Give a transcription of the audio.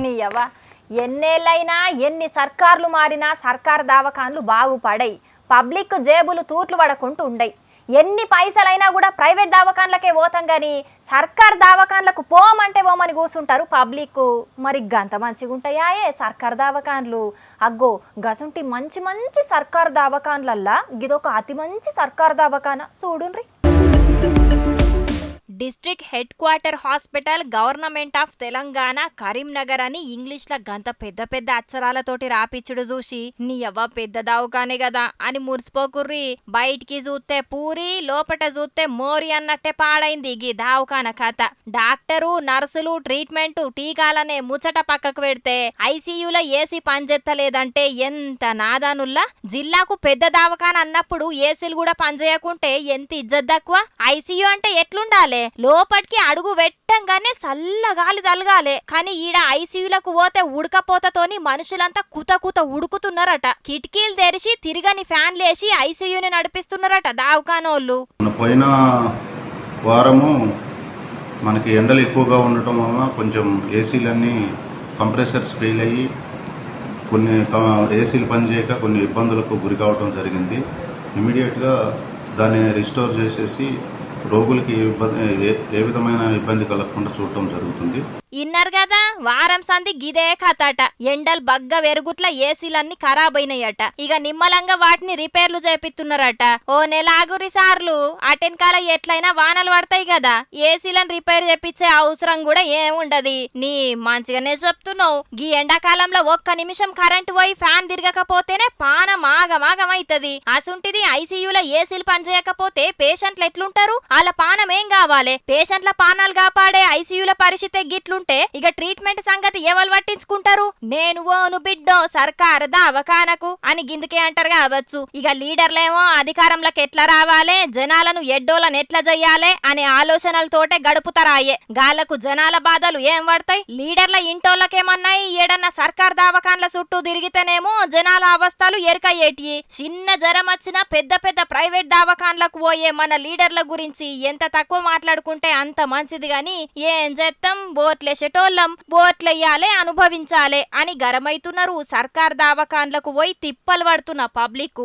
నీయవ్వ ఎన్నేళ్ళైనా ఎన్ని సర్కార్లు మారినా సర్కార్ దవాఖాన్లు బాగుపడై పబ్లిక్ జేబులు తూట్లు పడకుంటూ ఉండయి. ఎన్ని పైసలైనా కూడా ప్రైవేట్ దవాఖాన్లకే పోతాం కానీ సర్కార్ దవాఖాన్లకు పోమంటే పోమని కూర్చుంటారు పబ్లిక్. మరి గంత మంచిగా ఉంటాయాయే సర్కార్ దవాఖాన్లు. అగ్గో గసుంటి మంచి మంచి సర్కార్ దవాఖాన్లల్లా గిదొక అతి మంచి సర్కార్ దవాఖాన చూడుండ్రి. District head quarter hospital government of Telangana Karimnagar అని ఇంగ్లీష్ ల గంత పెద్ద పెద్ద అక్షరాలతోటి రాపిచ్చుడు చూసి నీ అవ్వ పెద్ద దావుకానే కదా అని మురిసిపోకుర్రి. బయటికి చూస్తే పూరి లోపట చూస్తే మోరి అన్నట్టే పాడైంది గీ దావుకాన కథ. డాక్టరు నర్సులు ట్రీట్మెంట్ టీకాలనే ముచ్చట పక్కకు పెడితే ఐసీయూలో ఏసీ పనిచేస్తలేదంటే ఎంత నాదానుల్లా. జిల్లాకు పెద్ద దావకాన అన్నప్పుడు ఏసీలు కూడా పనిచేయకుంటే ఎంత ఇజ్జత్ తక్కువ. ఐసీయూ అంటే ఎట్లుండాలి? లోపటికి అడుగు పెట్టంగానే చల్లగాలి తలగాలే. కానీ ఈడ ఐసీయూలకు పోతే ఉడకపోతతోని మనుషులంతా కుత కుత ఉడుకుతున్నారట. కిటికీలు తెరిచి తిరగని ఫ్యాన్లు వేసి ఐసీయూని నడిపిస్తున్నారట దావకానోళ్ళు. పోయిన వారము మనకి ఎండలు ఎక్కువగా ఉండటం వలన కొంచెం ఏసీలన్నీ కంప్రెసర్స్ ఫెయిల్ అయ్యి కొన్ని ఏసీలు పనిచేయక కొన్ని ఇబ్బందులకు గురి కావడం జరిగింది. ఇమీడియట్గా దాన్ని రిస్టోర్ చేసేసి రోగులకి ఏ విధమైన ఇబ్బంది కలగకుండా చూడటం జరుగుతుంది. ఇన్నర్ కదా వారం సంది గిదే కథట. ఎండలు బగ్గ వెరుగుట్ల ఏసీలన్నీ ఖరాబ్ అయినాయట. ఇక నిమ్మలంగా వాటిని రిపేర్లు చేపిస్తున్నారట. ఓ నెల ఆగురి సార్లు అటెన్కాల ఎట్లయినా వానలు పడతాయి కదా, ఏసీలను రిపేర్ చేపించే అవసరం కూడా ఏముండది. నీ మంచిగానే చెప్తున్నావు. గీ ఎండాకాలంలో ఒక్క నిమిషం కరెంటు పోయి ఫ్యాన్ తిరగకపోతేనే పానం ఆగమాగమైతది. అసుంటిది ఐసీయూలో ఏసీలు పనిచేయకపోతే పేషెంట్లు ఎట్లుంటారు? వాళ్ళ పానం ఏం కావాలి? పేషెంట్ల పానాలు కాపాడే ఐసీయూల పరిస్థితి గిట్లు ఇక ట్రీట్మెంట్ సంగతి ఎవరు పట్టించుకుంటారు? నేను ఓను బిడ్డో సర్కారు దవాఖానకు అని గిందుకే అంటారు కావచ్చు. ఇక లీడర్లేమో అధికారంలోకి ఎట్లా రావాలే, జనాలను ఎడ్డోలను ఎట్లా చెయ్యాలే అనే ఆలోచనలతోటే గడుపుతారాయే. గాళ్లకు జనాల బాధలు ఏం పడతాయి? లీడర్ల ఇంటోళ్ళకేమన్నాయి? ఏడన్నా సర్కార్ దవాఖాన్ల చుట్టూ తిరిగితేనేమో జనాల అవస్థలు ఎరకయ్యేటి. చిన్న జ్వరం వచ్చినా పెద్ద పెద్ద ప్రైవేట్ దవాఖాన్లకు పోయే మన లీడర్ల గురించి ఎంత తక్కువ మాట్లాడుకుంటే అంత మంచిది. గాని ఏం చేస్తాం, బోట్లేసేటోళ్ళం, బోట్లెయ్యాలే అనుభవించాలే అని గరమైతున్నారు సర్కార్ దవాఖాన్లకు పోయి తిప్పలు పడుతున్న పబ్లిక్.